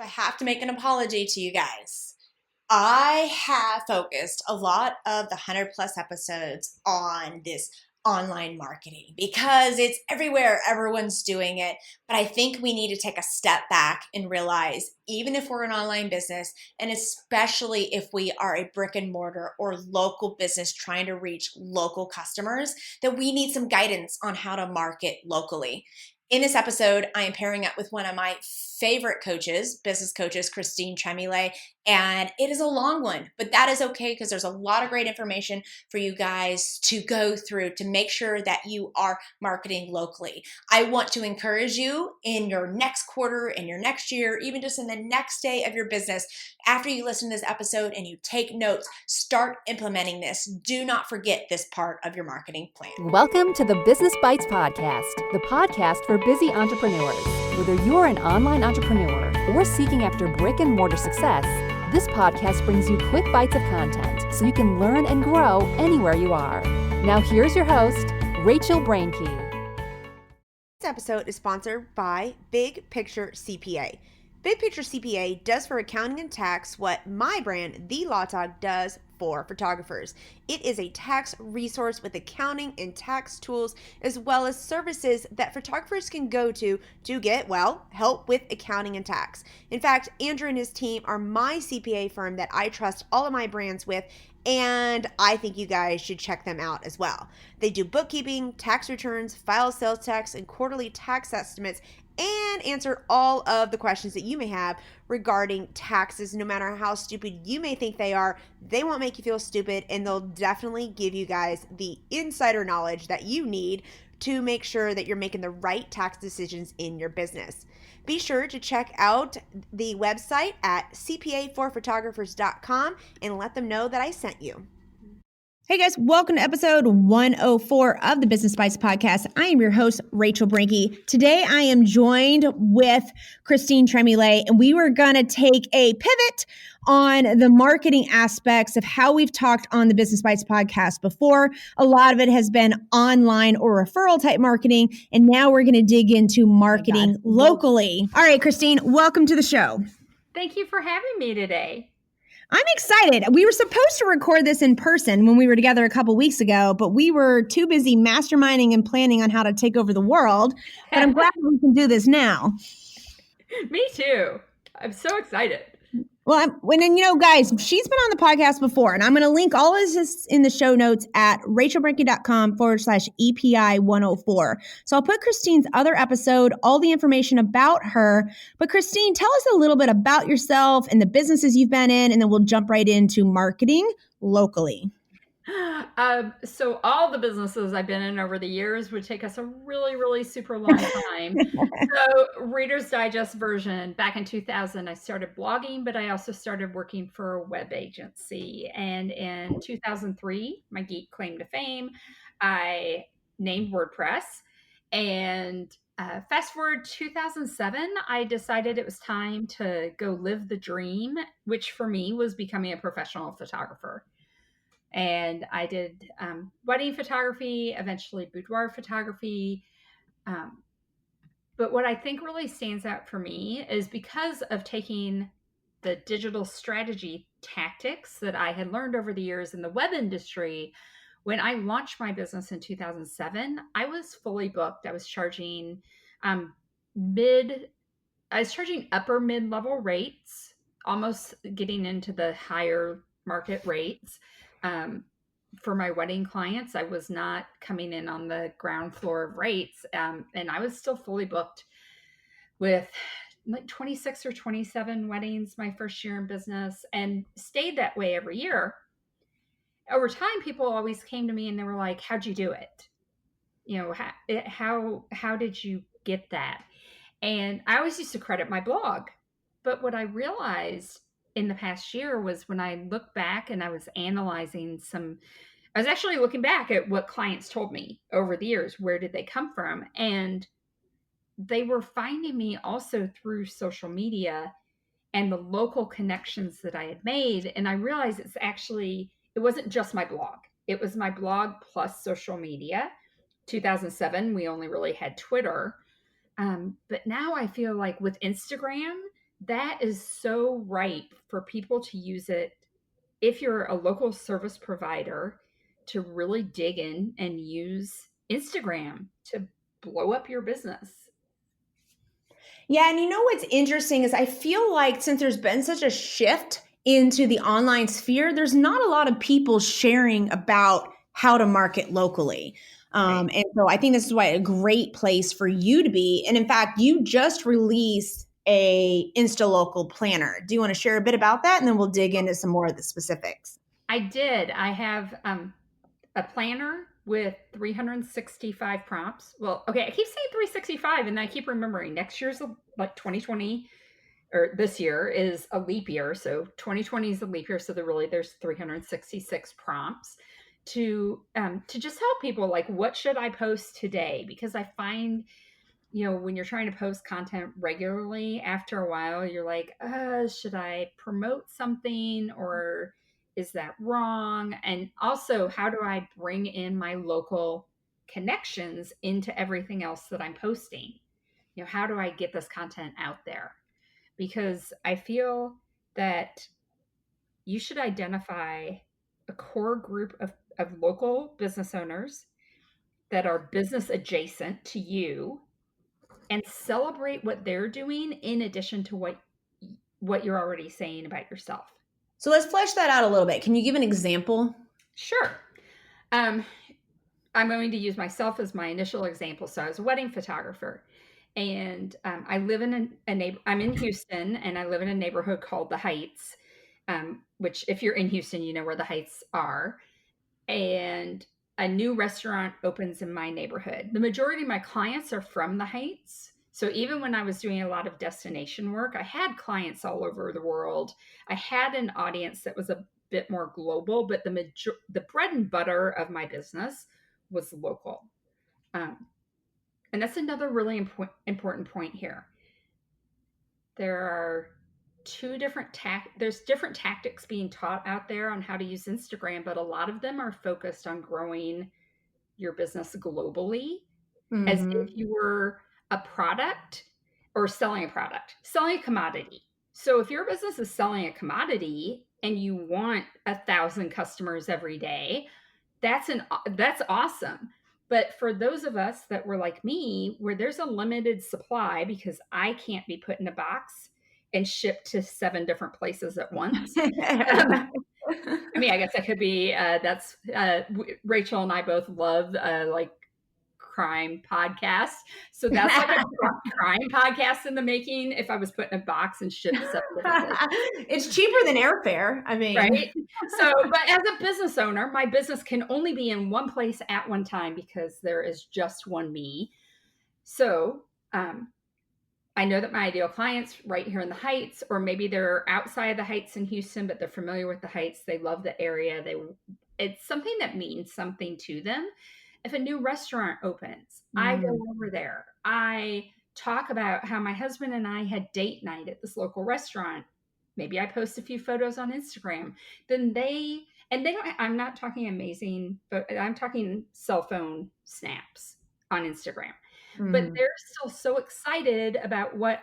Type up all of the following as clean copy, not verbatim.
So I have to make an apology to you guys. I have focused a lot of the 100 plus episodes on this online marketing because it's everywhere. Everyone's doing it. But I think we need to take a step back and realize, even if we're an online business, and especially if we are a brick and mortar or local business trying to reach local customers, that we need some guidance on how to market locally. In this episode, I am pairing up with one of my favorite coaches, business coaches, Christine Tremblay, and it is a long one, but that is okay because there's a lot of great information for you guys to go through to make sure that you are marketing locally. I want to encourage you in your next quarter, in your next year, even just in the next day of your business, after you listen to this episode and you take notes, start implementing this. Do not forget this part of your marketing plan. Welcome to the Business Bites Podcast, the podcast for busy entrepreneurs. Whether you're an online entrepreneur or seeking after brick and mortar success, this podcast brings you quick bites of content so you can learn and grow anywhere you are. Now here's your host, Rachel Brainke. This episode is sponsored by Big Picture CPA. Big Picture CPA does for accounting and tax what my brand, The Law Talk, does for photographers. It is a tax resource with accounting and tax tools, as well as services that photographers can go to get, help with accounting and tax. In fact, Andrew and his team are my CPA firm that I trust all of my brands with, and I think you guys should check them out as well. They do bookkeeping, tax returns, file sales tax, and quarterly tax estimates, and answer all of the questions that you may have regarding taxes. No matter how stupid you may think they are, they won't make you feel stupid, and they'll definitely give you guys the insider knowledge that you need to make sure that you're making the right tax decisions in your business. Be sure to check out the website at cpa4photographers.com and let them know that I sent you. Hey guys, welcome to episode 104 of the Business Bites Podcast. I am your host, Rachel Brainke. Today I am joined with Christine Tremblay, and we were going to take a pivot on the marketing aspects of how we've talked on the Business Bites Podcast before. A lot of it has been online or referral type marketing, and now we're going to dig into marketing locally. All right, Christine, welcome to the show. Thank you for having me today. I'm excited. We were supposed to record this in person when we were together a couple weeks ago, but we were too busy masterminding and planning on how to take over the world. But I'm glad we can do this now. Me too. I'm so excited. Well, guys, she's been on the podcast before, and I'm going to link all of this in the show notes at rachelbrainke.com/EPI104. So I'll put Christine's other episode, all the information about her. But Christine, tell us a little bit about yourself and the businesses you've been in, and then we'll jump right into marketing locally. So all the businesses I've been in over the years would take us a really, really super long time. So Reader's Digest version, back in 2000, I started blogging, but I also started working for a web agency. And in 2003, my geek claim to fame, I named WordPress. And fast forward 2007, I decided it was time to go live the dream, which for me was becoming a professional photographer. And I did wedding photography, eventually boudoir photography. But what I think really stands out for me is because of taking the digital strategy tactics that I had learned over the years in the web industry. When I launched my business in 2007, I was fully booked. I was charging upper mid-level rates, almost getting into the higher market rates. For my wedding clients, I was not coming in on the ground floor of rates. And I was still fully booked with like 26 or 27 weddings my first year in business, and stayed that way every year. Over time, people always came to me and they were like, how'd you do it? How did you get that? And I always used to credit my blog. But what I realized in the past year was when I look back and I was actually looking back at what clients told me over the years. Where did they come from? And they were finding me also through social media and the local connections that I had made. And I realized it wasn't just my blog. It was my blog plus social media. 2007, we only really had Twitter. But now I feel like with Instagram, that is so ripe for people to use it if you're a local service provider, to really dig in and use Instagram to blow up your business. Yeah, and you know what's interesting is I feel like since there's been such a shift into the online sphere, there's not a lot of people sharing about how to market locally. And so I think this is why a great place for you to be. And in fact, you just released a InstaLocal planner. Do you want to share a bit about that? And then we'll dig into some more of the specifics. I did. I have a planner with 365 prompts. Well, okay, I keep saying 365 and I keep remembering next year's like 2020, or this year is a leap year. So 2020 is a leap year. So there's 366 prompts to just help people, like, what should I post today? Because I find, when you're trying to post content regularly, after a while, you're like, should I promote something, or is that wrong? And also, how do I bring in my local connections into everything else that I'm posting? How do I get this content out there? Because I feel that you should identify a core group of local business owners that are business adjacent to you and celebrate what they're doing in addition to what you're already saying about yourself. So let's flesh that out a little bit. Can you give an example? Sure. I'm going to use myself as my initial example. So I was a wedding photographer, and I live in I'm in Houston, and I live in a neighborhood called the Heights, which, if you're in Houston, you know where the Heights are. And a new restaurant opens in my neighborhood. The majority of my clients are from the Heights. So even when I was doing a lot of destination work, I had clients all over the world. I had an audience that was a bit more global, but the bread and butter of my business was local. And that's another really important point here. There are there's different tactics being taught out there on how to use Instagram, but a lot of them are focused on growing your business globally, as if you were a product or selling a commodity. So if your business is selling a commodity and you want 1,000 customers every day, that's awesome. But for those of us that were like me, where there's a limited supply because I can't be put in a box and shipped to 7 different places at once. I guess that could be, Rachel and I both love like crime podcasts. So that's like a crime podcast in the making if I was put in a box and shipped 7 different places. It's cheaper than airfare. Right? So, but as a business owner, my business can only be in one place at one time because there is just one me. So, I know that my ideal clients right here in the Heights, or maybe they're outside the Heights in Houston, but they're familiar with the Heights. They love the area. It's something that means something to them. If a new restaurant opens, I go over there. I talk about how my husband and I had date night at this local restaurant. Maybe I post a few photos on Instagram. Then I'm not talking amazing, but I'm talking cell phone snaps on Instagram. But they're still so excited about what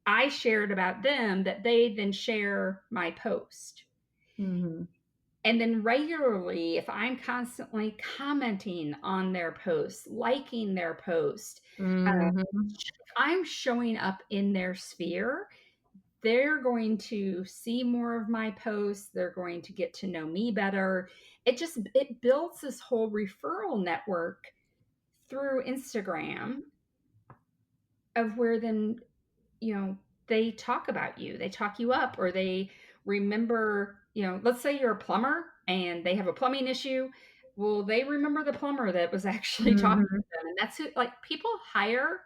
I shared about them that they then share my post. And then regularly, if I'm constantly commenting on their posts, liking their post, I'm showing up in their sphere, they're going to see more of my posts. They're going to get to know me better. It builds this whole referral network through Instagram, of where then, they talk about you, they talk you up, or they remember, let's say you're a plumber and they have a plumbing issue. Well, they remember the plumber that was actually talking to them. And that's it. Like, people hire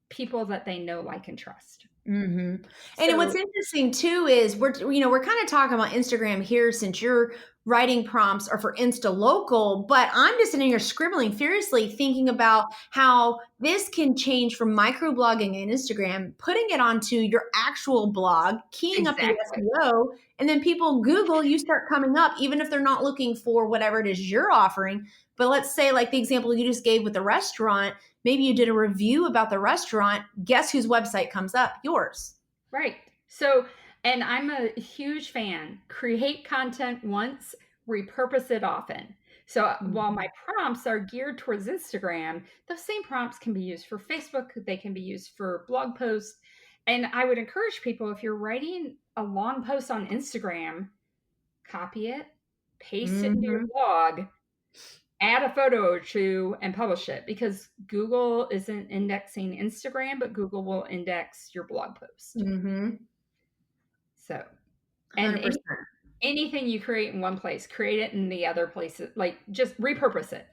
people that they know, like, and trust. And what's interesting too is we're kind of talking about Instagram here, since you're writing prompts are for InstaLocal, but I'm just sitting here scribbling furiously, thinking about how this can change from microblogging and Instagram, putting it onto your actual blog, keying up the SEO, and then people Google, you start coming up, even if they're not looking for whatever it is you're offering. But let's say, like the example you just gave with the restaurant, maybe you did a review about the restaurant. Guess whose website comes up? Yours. Right. So, and I'm a huge fan. Create content once, repurpose it often. So while my prompts are geared towards Instagram, those same prompts can be used for Facebook, they can be used for blog posts. And I would encourage people, if you're writing a long post on Instagram, copy it, paste it into your blog, add a photo or two, and publish it, because Google isn't indexing Instagram, but Google will index your blog post. So, and 100%. anything you create in one place, create it in the other places, like just repurpose it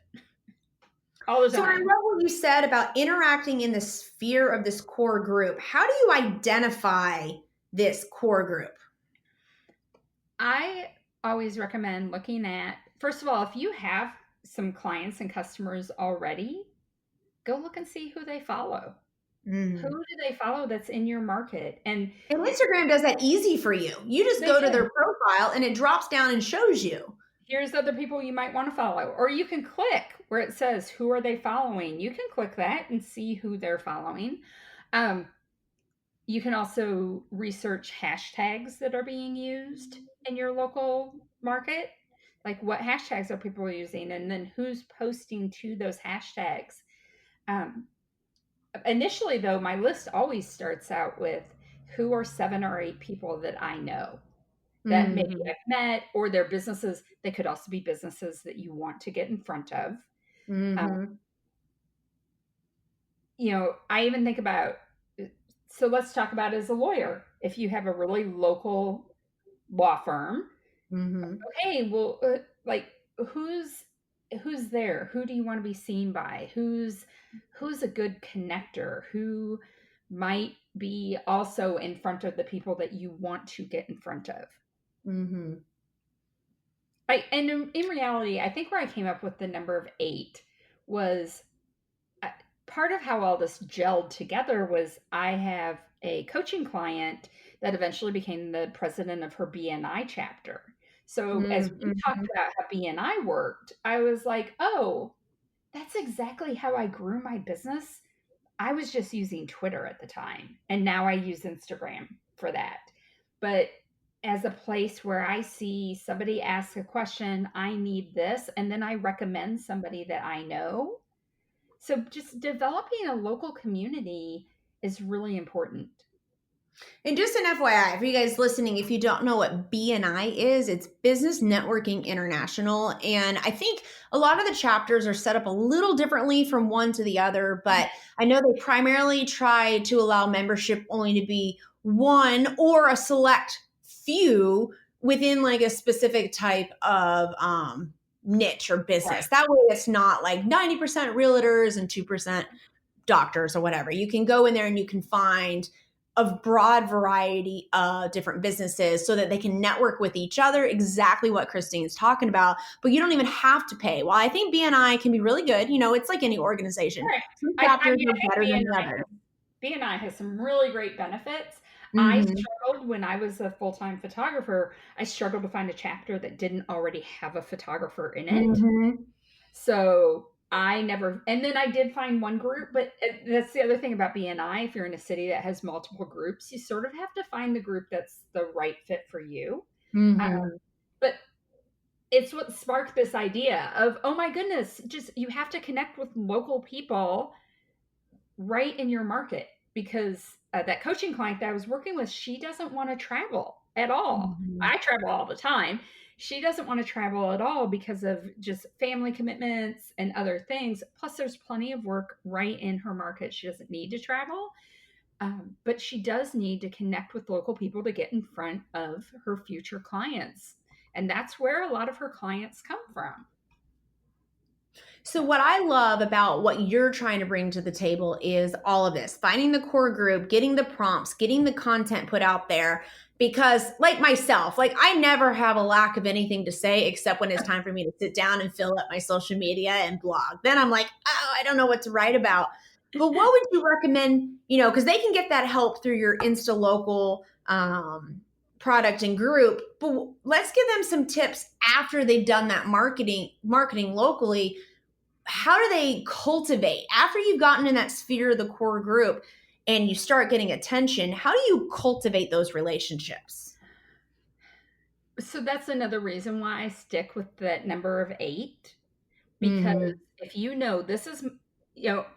all the time. So I love what you said about interacting in the sphere of this core group. How do you identify this core group? I always recommend looking at, first of all, if you have some clients and customers already, go look and see who they follow. Who do they follow that's in your market? And Instagram does that easy for you. You just go to their profile and it drops down and shows you. Here's other people you might want to follow. Or you can click where it says, who are they following? You can click that and see who they're following. You can also research hashtags that are being used in your local market. Like, what hashtags are people using? And then who's posting to those hashtags? Initially, though, my list always starts out with who are 7 or 8 people that I know that maybe I've met, or their businesses. They could also be businesses that you want to get in front of. You know, I even think about, so let's talk about as a lawyer, if you have a really local law firm, okay, well, like, who's there? Who do you want to be seen by? Who's a good connector? Who might be also in front of the people that you want to get in front of? And in reality, I think where I came up with the number of 8 was part of how all this gelled together was I have a coaching client that eventually became the president of her BNI chapter. So as we talked about how BNI worked, I was like, oh, that's exactly how I grew my business. I was just using Twitter at the time, and now I use Instagram for that. But as a place where I see somebody ask a question, I need this, and then I recommend somebody that I know. So just developing a local community is really important. And just an FYI, for you guys listening, if you don't know what BNI is, it's Business Networking International. And I think a lot of the chapters are set up a little differently from one to the other, but I know they primarily try to allow membership only to be one or a select few within like a specific type of niche or business. Right. That way it's not like 90% realtors and 2% doctors or whatever. You can go in there and you can find a broad variety of different businesses so that they can network with each other, exactly what Christine's talking about, but you don't even have to pay. Well, I think BNI can be really good. You know, it's like any organization. Right. Some chapters are better than the others. BNI has some really great benefits. I struggled when I was a full-time photographer. I struggled to find a chapter that didn't already have a photographer in it. So I never, and then I did find one group, but that's the other thing about BNI. If you're in a city that has multiple groups, you sort of have to find the group that's the right fit for you. But it's what sparked this idea of, oh my goodness, just, you have to connect with local people right in your market, because that coaching client that I was working with, she doesn't want to travel at all. I travel all the time. She doesn't want to travel at all because of just family commitments and other things. Plus, there's plenty of work right in her market. She doesn't need to travel, but she does need to connect with local people to get in front of her future clients. And that's where a lot of her clients come from. So what I love about what you're trying to bring to the table is all of this, finding the core group, getting the prompts, getting the content put out there. Because like myself, like I never have a lack of anything to say except when it's time for me to sit down and fill up my social media and blog. Then I'm like, oh, I don't know what to write about. But what would you recommend, you know, because they can get that help through your Insta local product and group. But let's give them some tips after they've done that marketing locally. How do they cultivate after you've gotten in that sphere of the core group? and you start getting attention, how do you cultivate those relationships? So that's another reason why I stick with that number of 8, because if you know this is,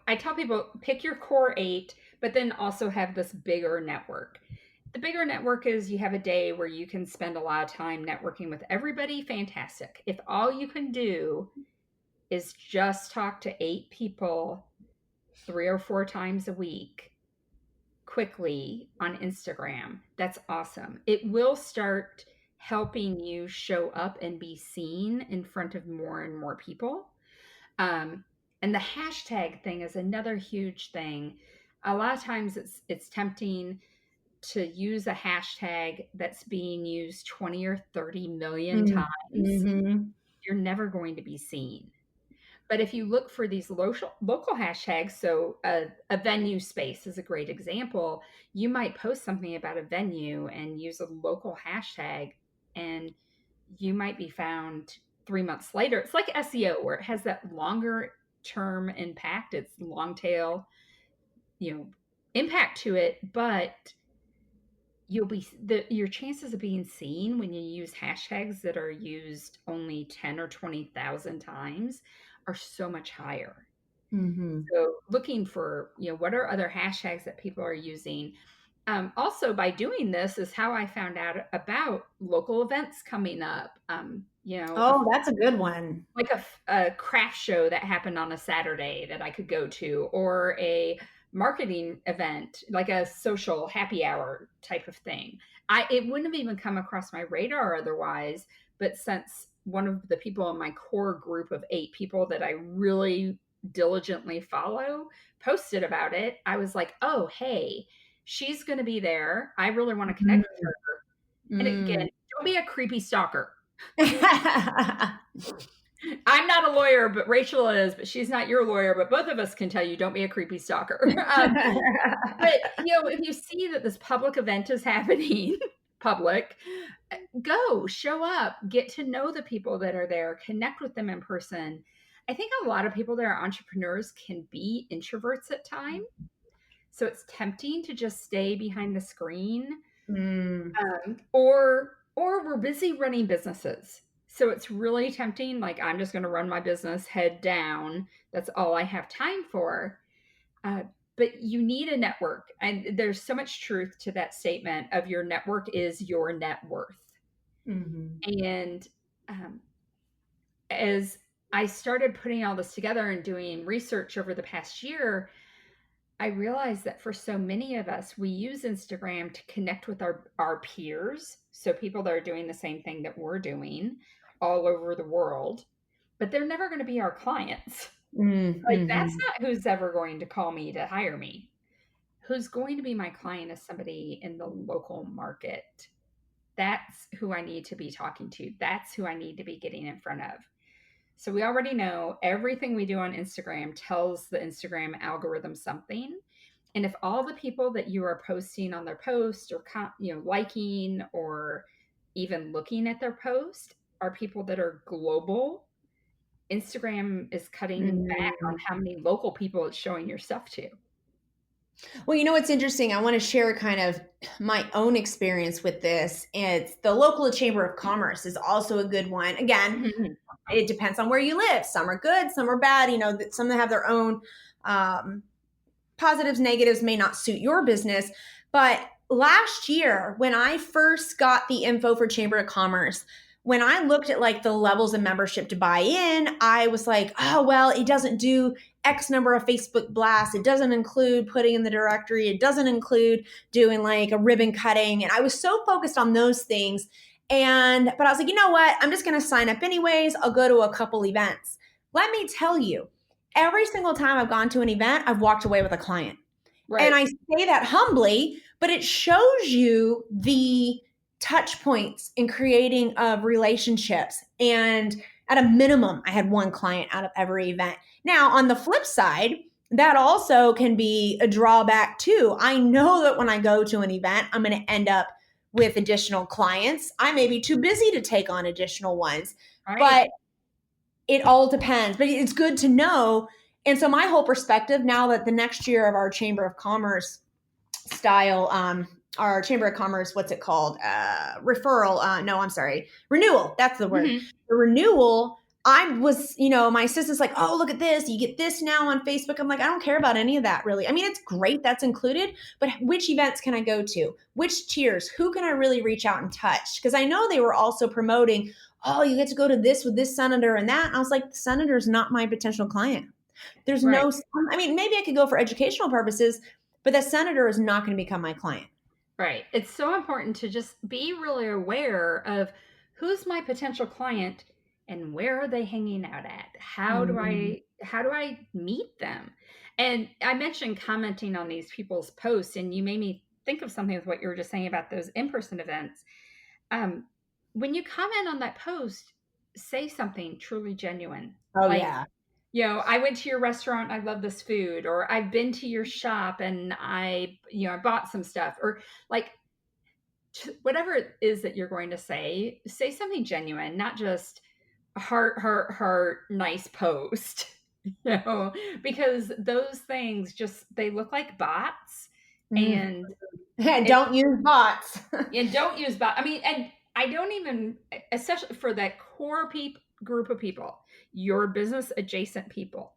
I tell people pick your core 8, but then also have this bigger network. The bigger network is you have a day where you can spend a lot of time networking with everybody. Fantastic. If all you can do is just talk to 8 people 3 or 4 times a week quickly on Instagram, that's awesome. It will start helping you show up and be seen in front of more and more people. And the hashtag thing is another huge thing. A lot of times it's tempting to use a hashtag that's being used 20 or 30 million times. You're never going to be seen. But if you look for these local hashtags, so a venue space is a great example. You might post something about a venue and use a local hashtag, and you might be found 3 months later. It's like SEO, where it has that longer term impact. It's long tail, impact to it, but your chances of being seen when you use hashtags that are used only 10 or 20,000 times are so much higher. So looking for, what are other hashtags that people are using? Also, by doing this is how I found out about local events coming up. Oh, that's a good one. Like a craft show that happened on a Saturday that I could go to, or a marketing event, like a social happy hour type of thing. It wouldn't have even come across my radar otherwise, but since one of the people in my core group of 8 people that I really diligently follow posted about it, I was like, oh, hey, she's going to be there. I really want to connect with her. And again, don't be a creepy stalker. I'm not a lawyer, but Rachel is, but she's not your lawyer, but both of us can tell you don't be a creepy stalker. But, if you see that this public event is happening, go, show up, get to know the people that are there, connect with them in person. I think a lot of people that are entrepreneurs can be introverts at times. So it's tempting to just stay behind the screen. Or we're busy running businesses. So it's really tempting. Like, I'm just going to run my business head down. That's all I have time for. But you need a network. And there's so much truth to that statement of your network is your net worth. And as I started putting all this together and doing research over the past year, I realized that for so many of us, we use Instagram to connect with our peers. So people that are doing the same thing that we're doing all over the world, but they're never going to be our clients. Like, that's not who's ever going to call me to hire me. Who's going to be my client is somebody in the local market. That's who I need to be talking to. That's who I need to be getting in front of. So we already know everything we do on Instagram tells the Instagram algorithm something. And if all the people that you are posting on their post or liking or even looking at their post are people that are global, Instagram is cutting back on how many local people it's showing your stuff to. Well, what's interesting, I want to share kind of my own experience with this. It's the local Chamber of Commerce is also a good one. Again, it depends on where you live. Some are good, some are bad. Some that have their own positives, negatives, may not suit your business. But last year, when I first got the info for Chamber of Commerce, when I looked at like the levels of membership to buy in, I was like, oh, well, it doesn't do X number of Facebook blasts. It doesn't include putting in the directory. It doesn't include doing like a ribbon cutting. And I was so focused on those things. But I was like, you know what? I'm just going to sign up anyways. I'll go to a couple events. Let me tell you, every single time I've gone to an event, I've walked away with a client. Right. And I say that humbly, but it shows you the touch points in creating of relationships. And at a minimum, I had one client out of every event. Now, on the flip side, that also can be a drawback too. I know that when I go to an event, I'm going to end up with additional clients. I may be too busy to take on additional ones, but it all depends. But it's good to know. And so my whole perspective now that the next year of our Chamber of Commerce style, our Chamber of Commerce, what's it called? Referral. No, I'm sorry. Renewal. That's the word. Mhm. The renewal. I was, my assistant's like, oh, look at this. You get this now on Facebook. I'm like, I don't care about any of that really. I mean, it's great. That's included. But which events can I go to? Which tiers? Who can I really reach out and touch? Because I know they were also promoting, oh, you get to go to this with this senator and that. And I was like, the senator's not my potential client. There's Right. no, I mean, maybe I could go for educational purposes, but the senator is not going to become my client. Right. It's so important to just be really aware of who's my potential client and where are they hanging out at? How do I meet them? And I mentioned commenting on these people's posts, and you made me think of something with what you were just saying about those in-person events. When you comment on that post, say something truly genuine. Oh, Like, yeah. I went to your restaurant, I love this food, or I've been to your shop and I bought some stuff, or like whatever it is that you're going to say something genuine, not just heart, nice post, because those things they look like bots. And don't use bots. and don't use bots. I mean, and I don't even, especially for that core group of people, your business adjacent people.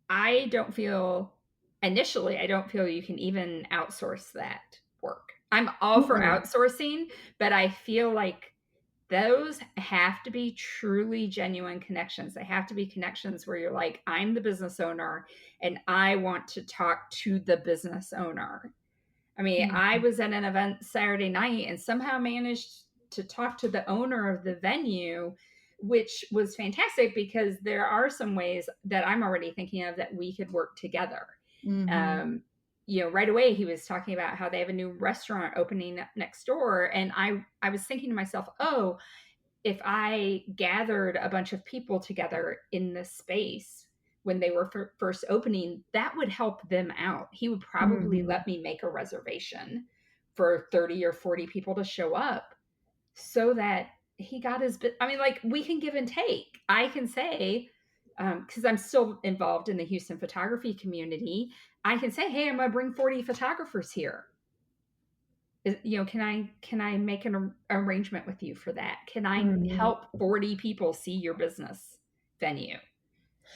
I don't feel you can even outsource that work. I'm all for outsourcing, but I feel like those have to be truly genuine connections. They have to be connections where you're like, I'm the business owner and I want to talk to the business owner. I mean, I was at an event Saturday night and somehow managed to talk to the owner of the venue, which was fantastic because there are some ways that I'm already thinking of that we could work together. Right away he was talking about how they have a new restaurant opening next door. And I was thinking to myself, oh, if I gathered a bunch of people together in this space when they were first opening, that would help them out. He would probably let me make a reservation for 30 or 40 people to show up so that he got his bit. I mean, like, we can give and take. I can say, because I'm still involved in the Houston photography community, I can say, hey, I'm going to bring 40 photographers here. Can I make an arrangement with you for that? Can I help 40 people see your business venue?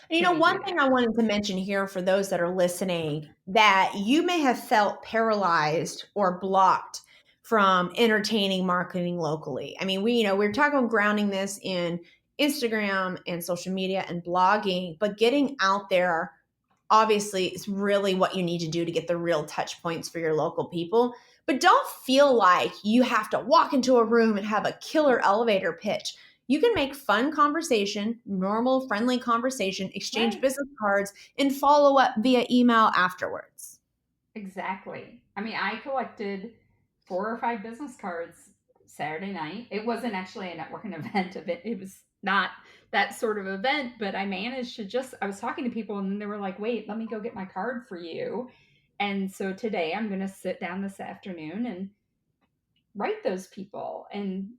One thing I wanted to mention here for those that are listening, that you may have felt paralyzed or blocked from entertaining marketing locally. I mean, we're talking about grounding this in Instagram and social media and blogging, but getting out there obviously is really what you need to do to get the real touch points for your local people. But don't feel like you have to walk into a room and have a killer elevator pitch. You can make fun conversation, normal, friendly conversation, exchange business cards, and follow up via email afterwards. Exactly. I mean, I collected 4 or 5 business cards Saturday night. It wasn't actually a networking event. It was not that sort of event, but I managed to I was talking to people and then they were like, wait, let me go get my card for you. And so today I'm going to sit down this afternoon and write those people and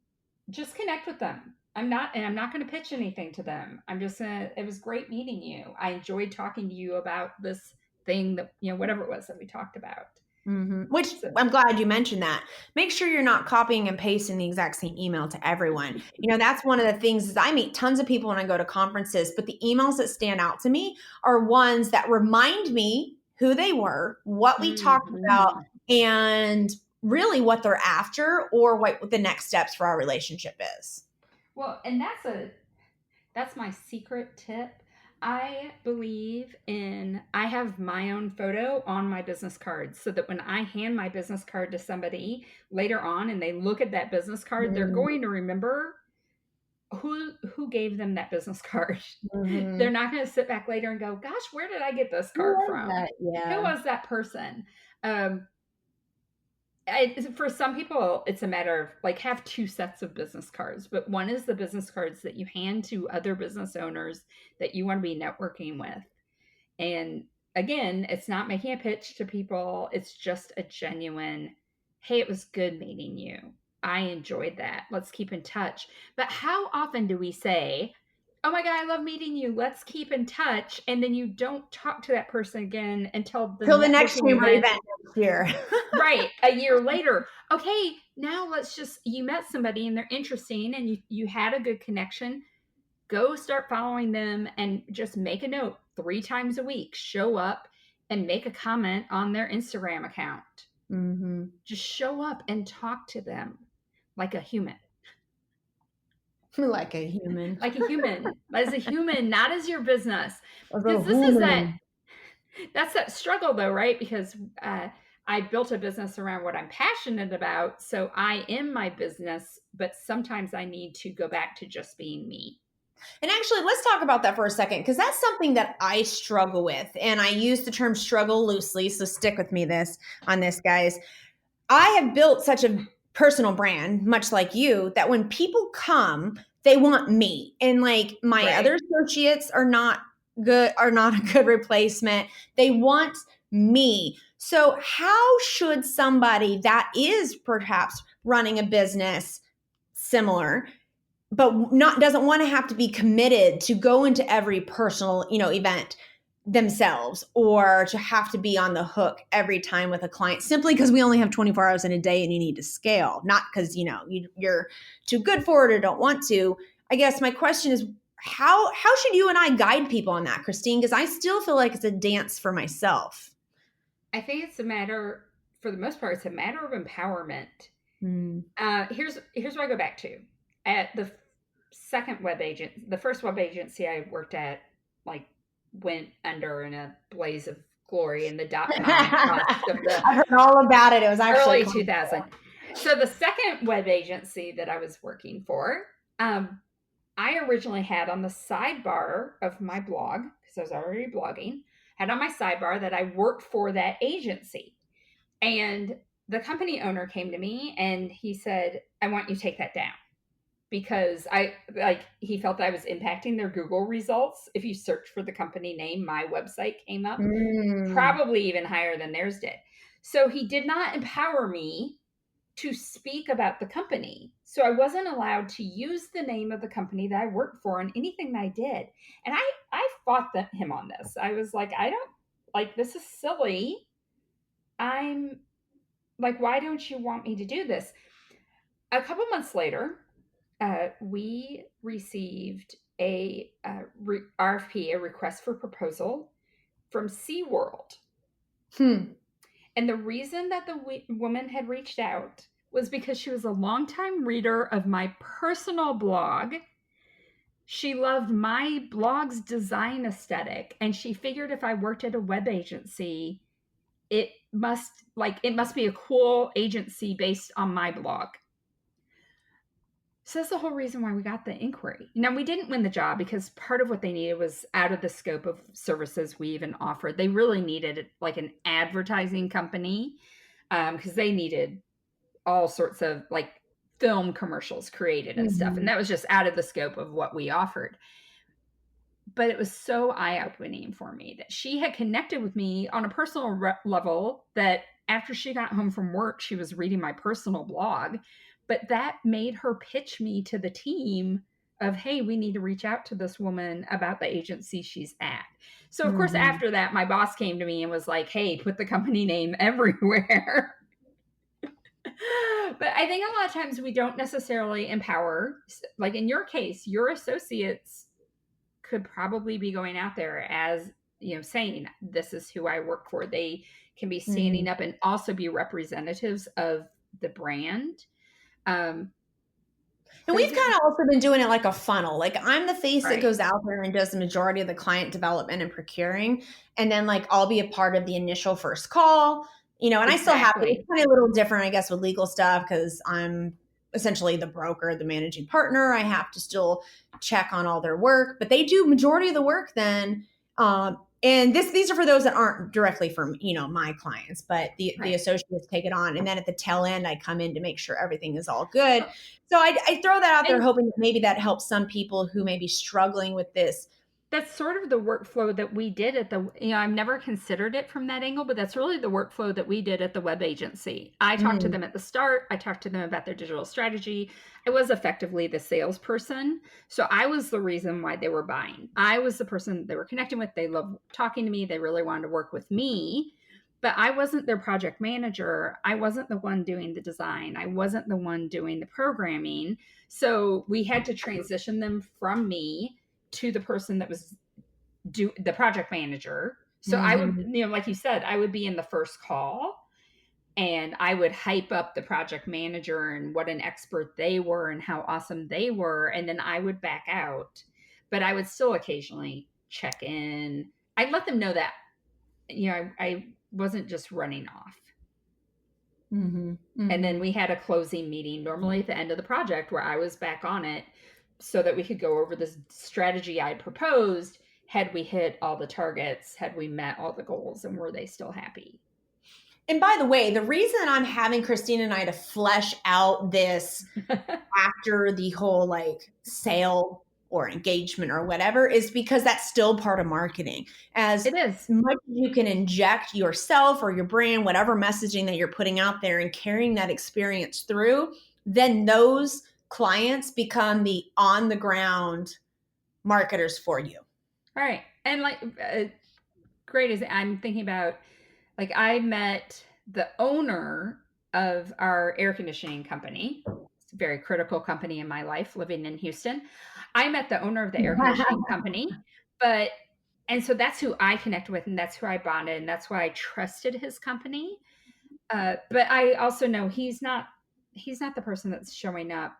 just connect with them. I'm not going to pitch anything to them. It was great meeting you. I enjoyed talking to you about this thing that, whatever it was that we talked about. Which I'm glad you mentioned that. Make sure you're not copying and pasting the exact same email to everyone. That's one of the things is I meet tons of people when I go to conferences, but the emails that stand out to me are ones that remind me who they were, what we talked about, and really what they're after or what the next steps for our relationship is. Well, and that's my secret tip. I believe I have my own photo on my business card so that when I hand my business card to somebody later on and they look at that business card, they're going to remember who gave them that business card. They're not going to sit back later and go, gosh, where did I get this card from? Who was that person? For some people, it's a matter of like have 2 sets of business cards, but one is the business cards that you hand to other business owners that you want to be networking with. And again, it's not making a pitch to people. It's just a genuine, hey, it was good meeting you. I enjoyed that. Let's keep in touch. But how often do we say, oh my God, I love meeting you. Let's keep in touch. And then you don't talk to that person again until Till the next networking chamber event next year. Right. A year later. Okay, now you met somebody and they're interesting and you had a good connection. Go start following them and just make a note 3 times a week. Show up and make a comment on their Instagram account. Mm-hmm. Just show up and talk to them like a human. Like a human. Like a human. As a human, not as your business. Because That's that struggle though, right? Because I built a business around what I'm passionate about. So I am my business, but sometimes I need to go back to just being me. And actually, let's talk about that for a second, because that's something that I struggle with. And I use the term struggle loosely, so stick with me on this, guys. I have built such a personal brand, much like you, that when people come, they want me. And like my other associates are not a good replacement. They want me. So how should somebody that is perhaps running a business similar, but doesn't want to have to be committed to go into every personal, event themselves, or to have to be on the hook every time with a client simply because we only have 24 hours in a day and you need to scale, not because, you're too good for it or don't want to. I guess my question is, how should you and I guide people on that, Christine? Because I still feel like it's a dance for myself. I think it's for the most part, it's a matter of empowerment. Here's what I go back to. At the first web agency I worked at, like, went under in a blaze of glory in the .com I heard all about it. It was actually early 2000. So the second web agency that I was working for, I originally had on the sidebar of my blog, because I was already blogging, had on my sidebar that I worked for that agency. And the company owner came to me and he said, I want you to take that down. Because he felt I was impacting their Google results. If you search for the company name, my website came up, probably even higher than theirs did. So he did not empower me to speak about the company. So I wasn't allowed to use the name of the company that I worked for in anything that I did. And I fought him on this. I was like, this is silly. I'm like, why don't you want me to do this? A couple months later, we received a RFP, a request for proposal, from SeaWorld. And the reason that the woman had reached out was because she was a longtime reader of my personal blog. She loved my blog's design aesthetic, and she figured if I worked at a web agency, it must be a cool agency based on my blog. So that's the whole reason why we got the inquiry. Now, we didn't win the job because part of what they needed was out of the scope of services we even offered. They really needed like an advertising company, because they needed all sorts of like film commercials created and stuff. And that was just out of the scope of what we offered. But it was so eye-opening for me that she had connected with me on a personal level, that after she got home from work, she was reading my personal blog. But that made her pitch me to the team of, hey, we need to reach out to this woman about the agency she's at. So, of course, after that, my boss came to me and was like, hey, put the company name everywhere. But I think a lot of times we don't necessarily empower. Like in your case, your associates could probably be going out there as, saying, this is who I work for. They can be standing up and also be representatives of the brand. And we've kind of also been doing it like a funnel. Like I'm the face that goes out there and does the majority of the client development and procuring. And then like I'll be a part of the initial first call, and I still have to. It's kind of a little different, I guess, with legal stuff because I'm essentially the broker, the managing partner. I have to still check on all their work, but they do majority of the work then. And these are for those that aren't directly from, my clients, but the associates take it on. And then at the tail end, I come in to make sure everything is all good. So I throw that out there, hoping that maybe that helps some people who may be struggling with this that's sort of the workflow that we did at the, I've never considered it from that angle, but that's really the workflow that we did at the web agency. I talked to them at the start. I talked to them about their digital strategy. I was effectively the salesperson. So I was the reason why they were buying. I was the person they were connecting with. They loved talking to me. They really wanted to work with me, but I wasn't their project manager. I wasn't the one doing the design. I wasn't the one doing the programming. So we had to transition them from me to the person that was the project manager. So I would, like you said, I would be in the first call and I would hype up the project manager and what an expert they were and how awesome they were. And then I would back out, but I would still occasionally check in. I'd let them know that, I wasn't just running off. And then we had a closing meeting normally at the end of the project where I was back on it, so that we could go over the strategy I proposed. Had we hit all the targets? Had we met all the goals? And were they still happy? And by the way, the reason I'm having Christine and I to flesh out this after the whole like sale or engagement or whatever is because that's still part of marketing. As it is. Much as you can inject yourself or your brand, whatever messaging that you're putting out there and carrying that experience through, then those clients become the on the ground marketers for you. All right. And like, great as I'm thinking about, like I met the owner of our air conditioning company. It's a very critical company in my life living in Houston. I met the owner of the air conditioning company, and so that's who I connected with and that's who I bonded and that's why I trusted his company. But I also know he's not the person that's showing up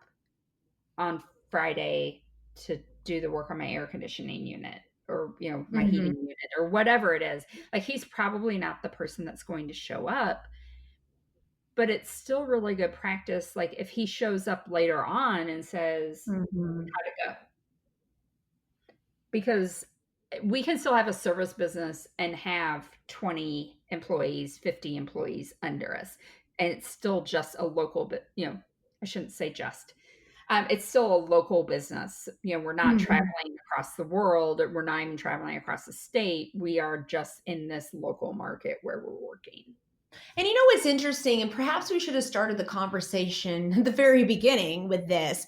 on Friday to do the work on my air conditioning unit or, my heating unit or whatever it is. Like he's probably not the person that's going to show up, but it's still really good practice. Like if he shows up later on and says, how'd it go? Because we can still have a service business and have 20 employees, 50 employees under us. And it's still just a local, but I shouldn't say just. It's still a local business. We're not traveling across the world. Or we're not even traveling across the state. We are just in this local market where we're working. And what's interesting, and perhaps we should have started the conversation at the very beginning with this.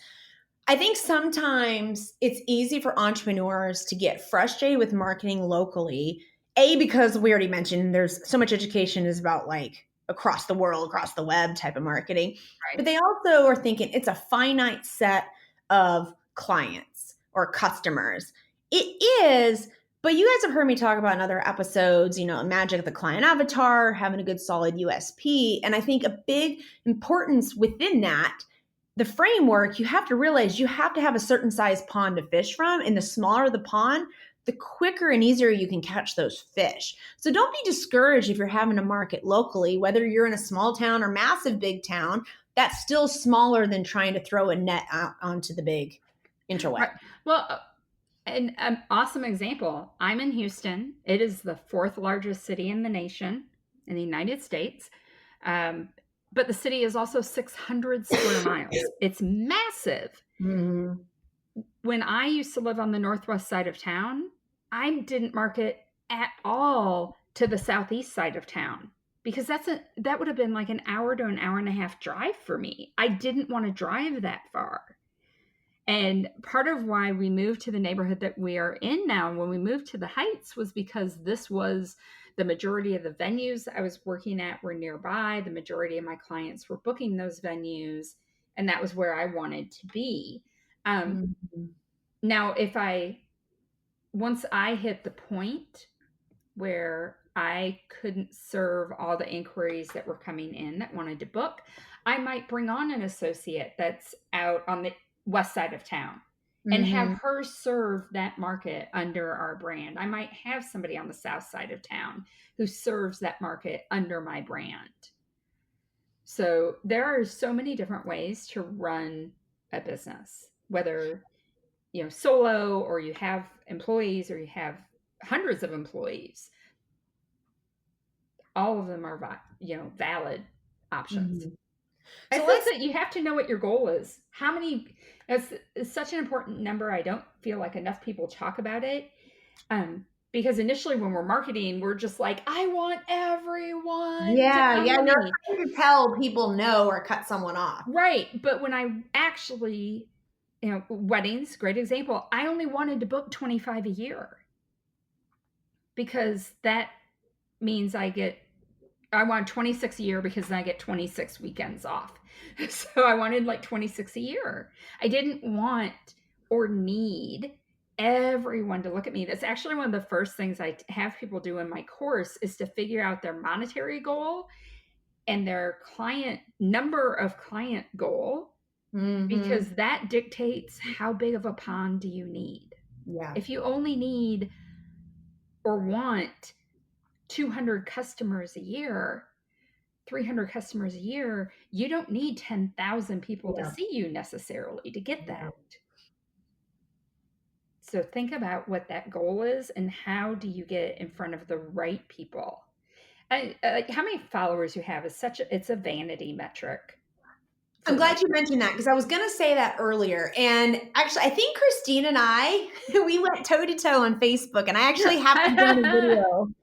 I think sometimes it's easy for entrepreneurs to get frustrated with marketing locally. Because we already mentioned there's so much education is about like across the world, across the web type of marketing. Right. But they also are thinking it's a finite set of clients or customers. It is, but you guys have heard me talk about in other episodes, magic of the client avatar, having a good solid USP. And I think a big importance within that, the framework, you have to realize you have to have a certain size pond to fish from. And the smaller the pond, the quicker and easier you can catch those fish. So don't be discouraged if you're having to market locally, whether you're in a small town or massive big town, that's still smaller than trying to throw a net out onto the big interweb. Right. Well, an awesome example. I'm in Houston. It is the 4th largest city in the nation, in the United States. But the city is also 600 square miles. It's massive. Mm-hmm. When I used to live on the northwest side of town, I didn't market at all to the southeast side of town because that would have been like an hour to an hour and a half drive for me. I didn't want to drive that far. And part of why we moved to the neighborhood that we are in now, when we moved to the Heights, was because this was the majority of the venues I was working at were nearby. The majority of my clients were booking those venues, and that was where I wanted to be. Now, once I hit the point where I couldn't serve all the inquiries that were coming in that wanted to book, I might bring on an associate that's out on the west side of town and have her serve that market under our brand. I might have somebody on the south side of town who serves that market under my brand. So there are so many different ways to run a business, whether solo or you have employees or you have hundreds of employees. All of them are valid options. I think that you have to know what your goal is. How many? It's such an important number. I don't feel like enough people talk about it. Because initially when we're marketing, we're just like, I want everyone. Yeah, to yeah. own No, me. it's hard to tell people no or cut someone off. Right. But when I actually, weddings, great example. I only wanted to book 25 a year because that means I want 26 a year because then I get 26 weekends off. So I wanted like 26 a year. I didn't want or need everyone to look at me. That's actually one of the first things I have people do in my course is to figure out their monetary goal and their number of client goal, because that dictates how big of a pond do you need. Yeah. If you only need or want 200 customers a year, 300 customers a year, you don't need 10,000 people to see you necessarily to get that. So think about what that goal is and how do you get in front of the right people. How many followers you have is it's a vanity metric. I'm glad you mentioned that because I was going to say that earlier. And actually, I think Christine and I, we went toe to toe on Facebook, and I actually have to do a video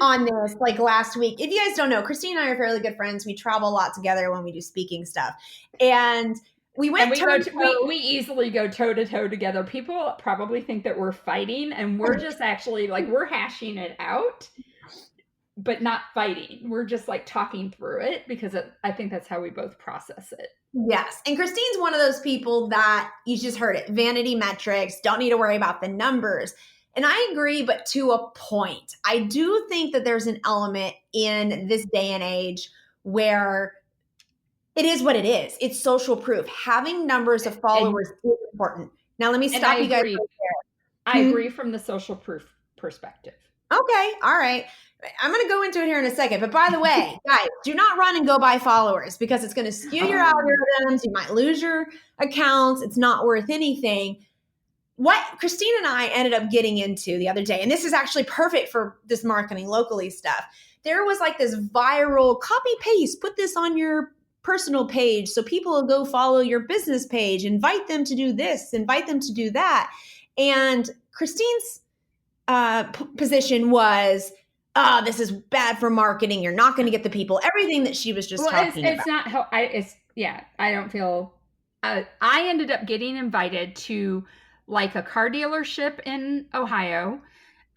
on this like last week. If you guys don't know, Christine and I are fairly good friends. We travel a lot together when we do speaking stuff. And we went we easily go toe to toe together. People probably think that we're fighting, and we're just actually like, we're hashing it out, but not fighting. We're just like talking through it because I think that's how we both process it. Yes. And Christine's one of those people that you just heard it. Vanity metrics, don't need to worry about the numbers. And I agree, but to a point. I do think that there's an element in this day and age where it is what it is. It's social proof. Having numbers of followers is important. Now, let me stop you guys right there. I agree from the social proof perspective. Okay. All right. I'm going to go into it here in a second. But by the way, guys, do not run and go buy followers because it's going to skew your algorithms. You might lose your accounts. It's not worth anything. What Christine and I ended up getting into the other day, and this is actually perfect for this marketing locally stuff. There was like this viral copy paste, put this on your personal page so people will go follow your business page, invite them to do this, invite them to do that. And Christine's position was, this is bad for marketing. You're not going to get the people. Everything that she was just talking about. It's not how I don't feel. I ended up getting invited to like a car dealership in Ohio,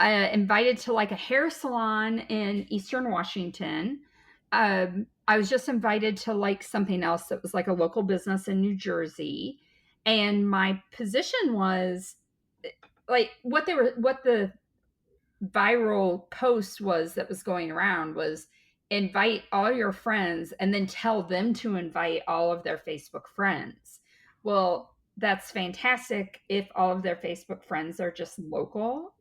invited to like a hair salon in Eastern Washington. I was just invited to like something else that was like a local business in New Jersey. And my position was like what the viral post was that was going around was invite all your friends and then tell them to invite all of their Facebook friends. Well, that's fantastic if all of their Facebook friends are just local,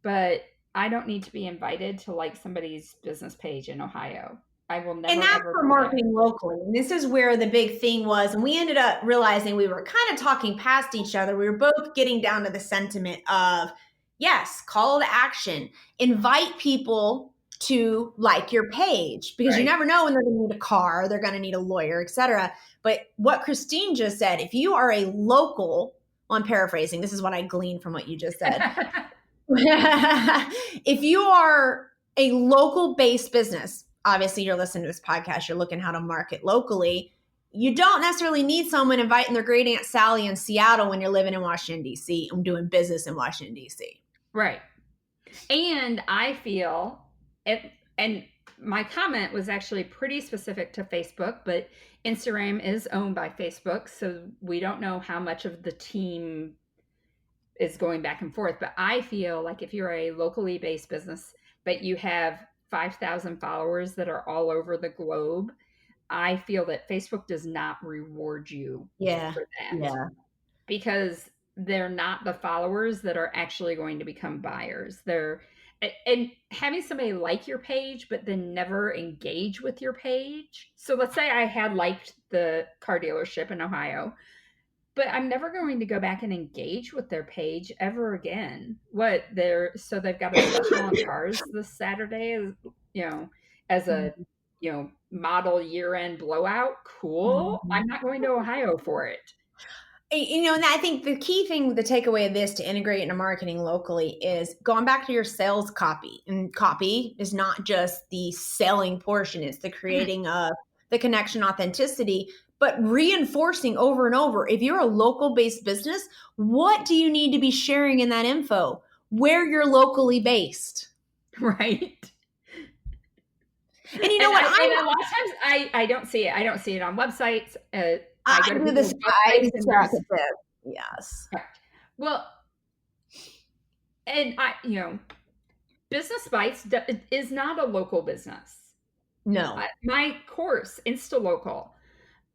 but I don't need to be invited to like somebody's business page in Ohio. I will never. And that's for marketing locally. And this is where the big thing was. And we ended up realizing we were kind of talking past each other. We were both getting down to the sentiment of, yes, call to action. Invite people to like your page because you never know when they're going to need a car, they're going to need a lawyer, etc. But what Christine just said, if you are a local, well, I'm paraphrasing, this is what I gleaned from what you just said. If you are a local based business, obviously you're listening to this podcast, you're looking how to market locally. You don't necessarily need someone inviting their great Aunt Sally in Seattle when you're living in Washington, D.C. and doing business in Washington, D.C. Right. And I feel, and my comment was actually pretty specific to Facebook, but Instagram is owned by Facebook. So we don't know how much of the team is going back and forth. But I feel like if you're a locally based business, but you have 5,000 followers that are all over the globe, I feel that Facebook does not reward you for that. Yeah. Because they're not the followers that are actually going to become buyers. And having somebody like your page, but then never engage with your page. So let's say I had liked the car dealership in Ohio, but I'm never going to go back and engage with their page ever again. So they've got a special on cars this Saturday, as a, model year-end blowout. Cool. I'm not going to Ohio for it. And I think the key thing, the takeaway of this to integrate into marketing locally is going back to your sales copy. And copy is not just the selling portion, it's the creating of the connection, authenticity, but reinforcing over and over. If you're a local based business, what do you need to be sharing in that info? Where you're locally based. Right. And you know what? And a lot of times I don't see it. I don't see it on websites. I do this. Yes. Correct. Well, and Business Bites is not a local business. No. My course, InstaLocal,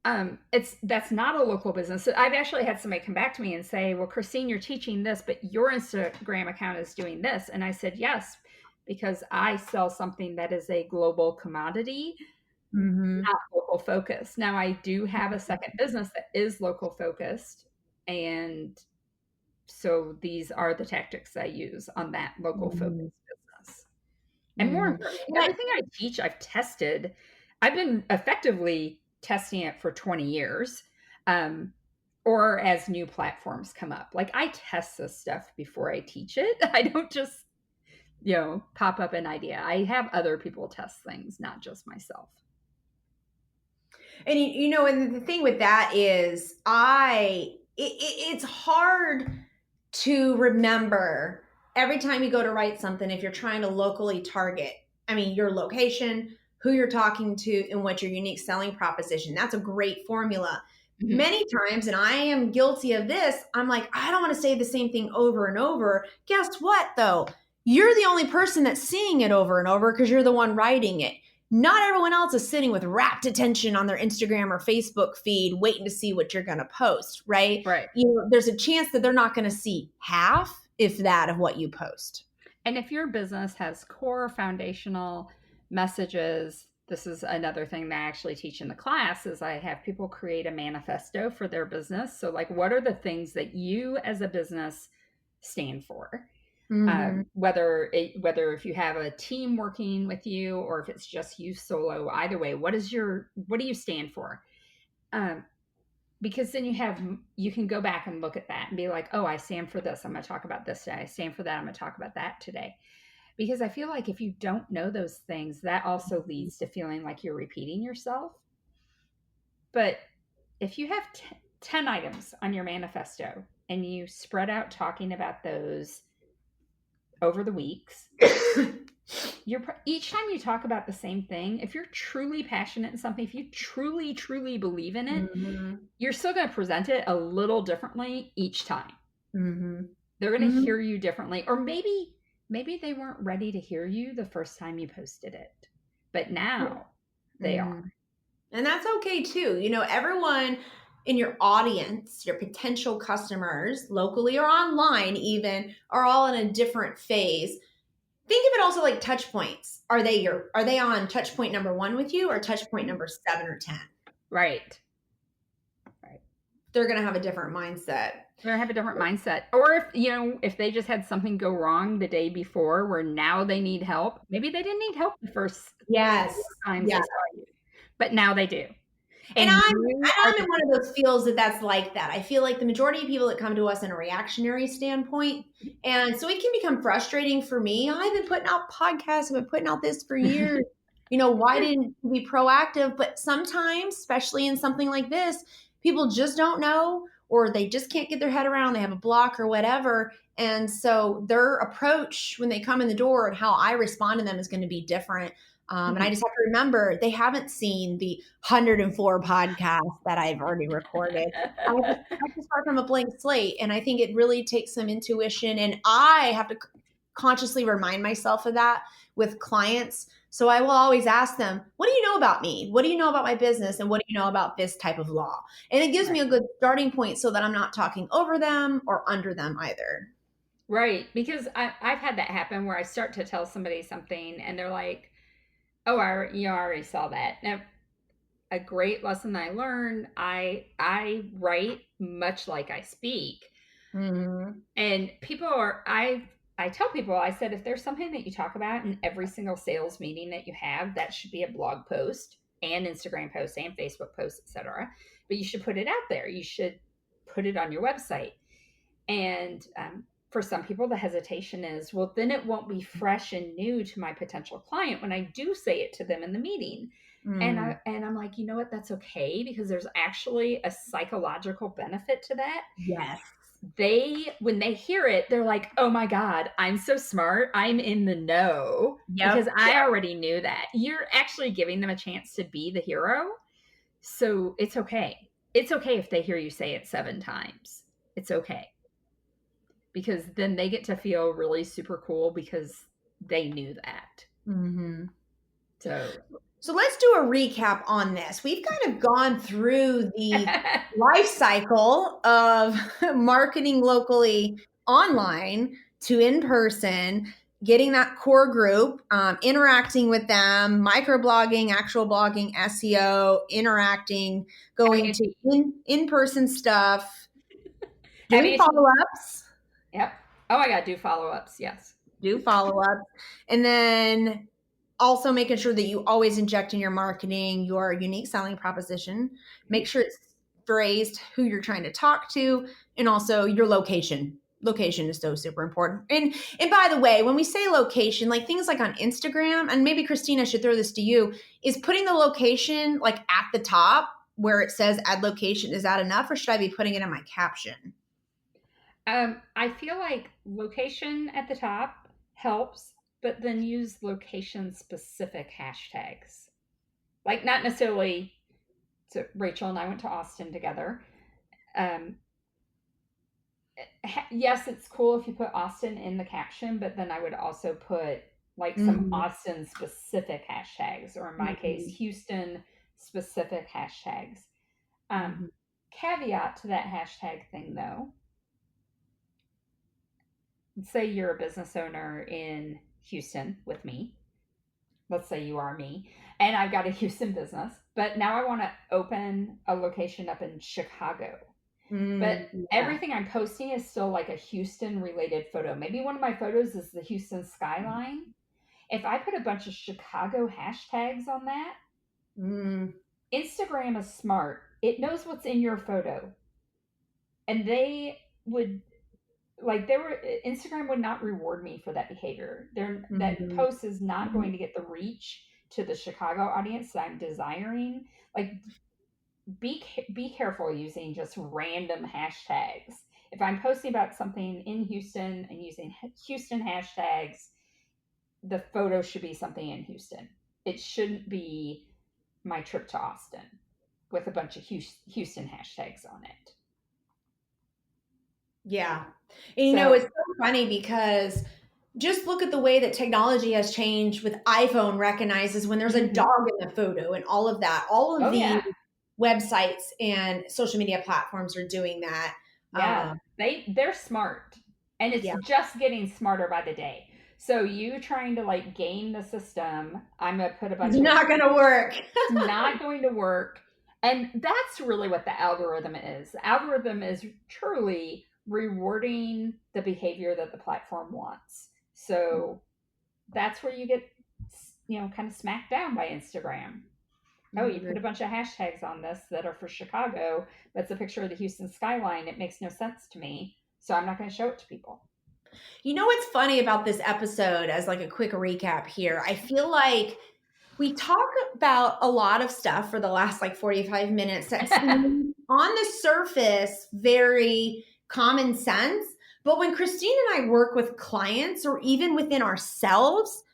that's not a local business. I've actually had somebody come back to me and say, well, Christine, you're teaching this, but your Instagram account is doing this. And I said, yes, because I sell something that is a global commodity, not local focused. Now, I do have a second business that is local focused. And so these are the tactics I use on that local focused business. And more importantly, everything I teach, I've tested. I've been effectively testing it for 20 years, or as new platforms come up. Like, I test this stuff before I teach it. I don't just, pop up an idea. I have other people test things, not just myself. And and the thing with that is it's hard to remember every time you go to write something, if you're trying to locally target, your location, who you're talking to, and what your unique selling proposition. That's a great formula. Mm-hmm. Many times, and I am guilty of this, I'm like, I don't want to say the same thing over and over. Guess what, though? You're the only person that's seeing it over and over because you're the one writing it. Not everyone else is sitting with rapt attention on their Instagram or Facebook feed, waiting to see what you're going to post, right? Right. There's a chance that they're not going to see half, if that, of what you post. And if your business has core foundational messages, this is another thing that I actually teach in the class, is I have people create a manifesto for their business. So, like, what are the things that you as a business stand for? Mm-hmm. Whether if you have a team working with you or if it's just you solo, either way, what do you stand for? Because then you can go back and look at that and be like, oh, I stand for this. I'm going to talk about this today. I stand for that. I'm going to talk about that today. Because I feel like if you don't know those things, that also leads to feeling like you're repeating yourself. But if you have 10 items on your manifesto and you spread out talking about those over the weeks, each time you talk about the same thing, if you're truly passionate in something, if you truly, truly believe in it, you're still going to present it a little differently each time. Mm-hmm. They're going to hear you differently. Or maybe they weren't ready to hear you the first time you posted it, but now they are. And that's okay too. Everyone in your audience, your potential customers, locally or online even, are all in a different phase. Think of it also like touch points. Are they on touch point number 1 with you or touch point number 7 or 10? Right. They're going to have a different mindset. They're going to have a different mindset. Or if they just had something go wrong the day before where now they need help, maybe they didn't need help the first times they saw you, but now they do. And I'm in one of those fields that's like that. I feel like the majority of people that come to us in a reactionary standpoint. And so it can become frustrating for me. I've been putting out podcasts. I've been putting out this for years. Why didn't we be proactive? But sometimes, especially in something like this, people just don't know, or they just can't get their head around. They have a block or whatever. And so their approach when they come in the door and how I respond to them is going to be different. And I just have to remember, they haven't seen the 104 podcasts that I've already recorded. I have to start from a blank slate. And I think it really takes some intuition. And I have to consciously remind myself of that with clients. So I will always ask them, what do you know about me? What do you know about my business? And what do you know about this type of law? And it gives me a good starting point so that I'm not talking over them or under them either. Right. Because I've had that happen where I start to tell somebody something and they're like, oh, I already saw that. Now, a great lesson I learned, I write much like I speak. Mm-hmm. And I tell people, I said, if there's something that you talk about in every single sales meeting that you have, that should be a blog post and Instagram post and Facebook post, etc. But you should put it out there. You should put it on your website. And for some people, the hesitation is, well, then it won't be fresh and new to my potential client when I do say it to them in the meeting. And I'm like, you know what? That's okay, because there's actually a psychological benefit to that. Yes. When they hear it, they're like, oh my God, I'm so smart. I'm in the know, because I already knew that. You're actually giving them a chance to be the hero. So it's okay. It's okay if they hear you say it 7 times. It's okay. Because then they get to feel really super cool because they knew that. Mm-hmm. So let's do a recap on this. We've kind of gone through the life cycle of marketing locally online to in person, getting that core group, interacting with them, microblogging, actual blogging, SEO, interacting, going to in-person stuff, doing follow-ups. Yep. Oh my God, do follow-ups. Yes. Do follow-ups. And then also making sure that you always inject in your marketing your unique selling proposition. Make sure it's phrased who you're trying to talk to, and also your location. Location is so super important. And by the way, when we say location, like things like on Instagram, and maybe Christina, I should throw this to you, is putting the location like at the top where it says add location. Is that enough, or should I be putting it in my caption? I feel like location at the top helps, but then use location specific hashtags. Like not necessarily, so Rachel and I went to Austin together. Yes, it's cool if you put Austin in the caption, but then I would also put like some Austin specific hashtags, or in my case, Houston specific hashtags. Caveat to that hashtag thing though. Say you're a business owner in Houston with me. Let's say you are me, and I've got a Houston business, but now I want to open a location up in Chicago. But everything I'm posting is still like a Houston related photo. Maybe one of my photos is the Houston skyline. If I put a bunch of Chicago hashtags on that, Instagram is smart. It knows what's in your photo. And Instagram would not reward me for that behavior. That post is not going to get the reach to the Chicago audience that I'm desiring. Like, be careful using just random hashtags. If I'm posting about something in Houston and using Houston hashtags, the photo should be something in Houston. It shouldn't be my trip to Austin with a bunch of Houston hashtags on it. Yeah. And it's so funny because just look at the way that technology has changed with iPhone recognizes when there's a dog in the photo and all of that. All of these websites and social media platforms are doing that. Yeah, they're smart. And it's just getting smarter by the day. So you trying to like game the system, I'm going to put a bunch of... It's not going to work. It's not going to work. And that's really what the algorithm is. The algorithm is truly rewarding the behavior that the platform wants. So that's where you get, kind of smacked down by Instagram. Oh, you put a bunch of hashtags on this that are for Chicago, but it's a picture of the Houston skyline. It makes no sense to me. So I'm not going to show it to people. You know what's funny about this episode, as like a quick recap here? I feel like we talk about a lot of stuff for the last like 45 minutes that seems on the surface very common sense. But when Christine and I work with clients or even within ourselves,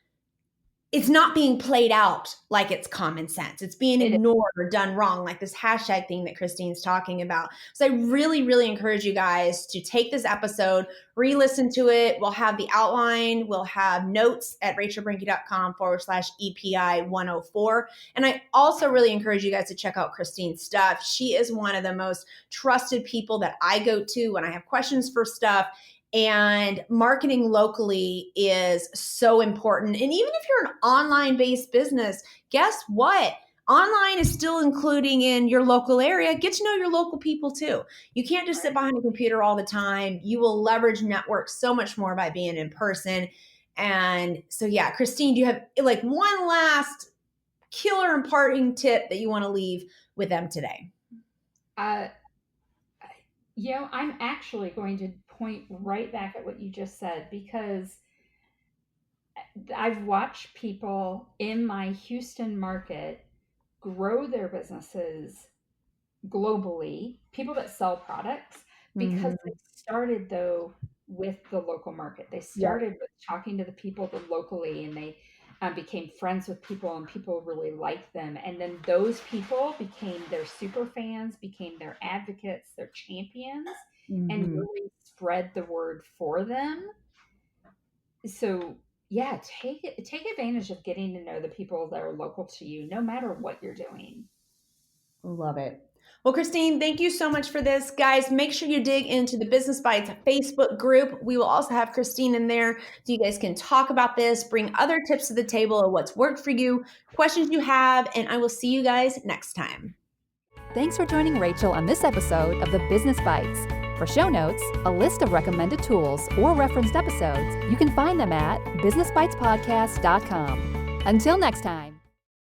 it's not being played out like it's common sense. It's being ignored or done wrong, like this hashtag thing that Christine's talking about. So I really, really encourage you guys to take this episode, re-listen to it. We'll have the outline. We'll have notes at rachelbrinke.com/EPI 104. And I also really encourage you guys to check out Christine's stuff. She is one of the most trusted people that I go to when I have questions for stuff. And marketing locally is so important. And even if you're an online-based business, guess what? Online is still including in your local area. Get to know your local people too. You can't just sit behind a computer all the time. You will leverage networks so much more by being in person. And so, yeah, Christine, do you have like one last killer imparting tip that you want to leave with them today? I'm actually going to point right back at what you just said, because I've watched people in my Houston market grow their businesses globally, people that sell products, because they started though with the local market. They started with talking to the people locally, and they became friends with people, and people really liked them. And then those people became their super fans, became their advocates, their champions, and really spread the word for them. So yeah, take advantage of getting to know the people that are local to you, no matter what you're doing. Love it. Well, Christine, thank you so much for this. Guys, make sure you dig into the Business Bites Facebook group. We will also have Christine in there so you guys can talk about this, bring other tips to the table of what's worked for you, questions you have, and I will see you guys next time. Thanks for joining Rachel on this episode of the Business Bites. For show notes, a list of recommended tools, or referenced episodes, you can find them at businessbitespodcast.com. Until next time.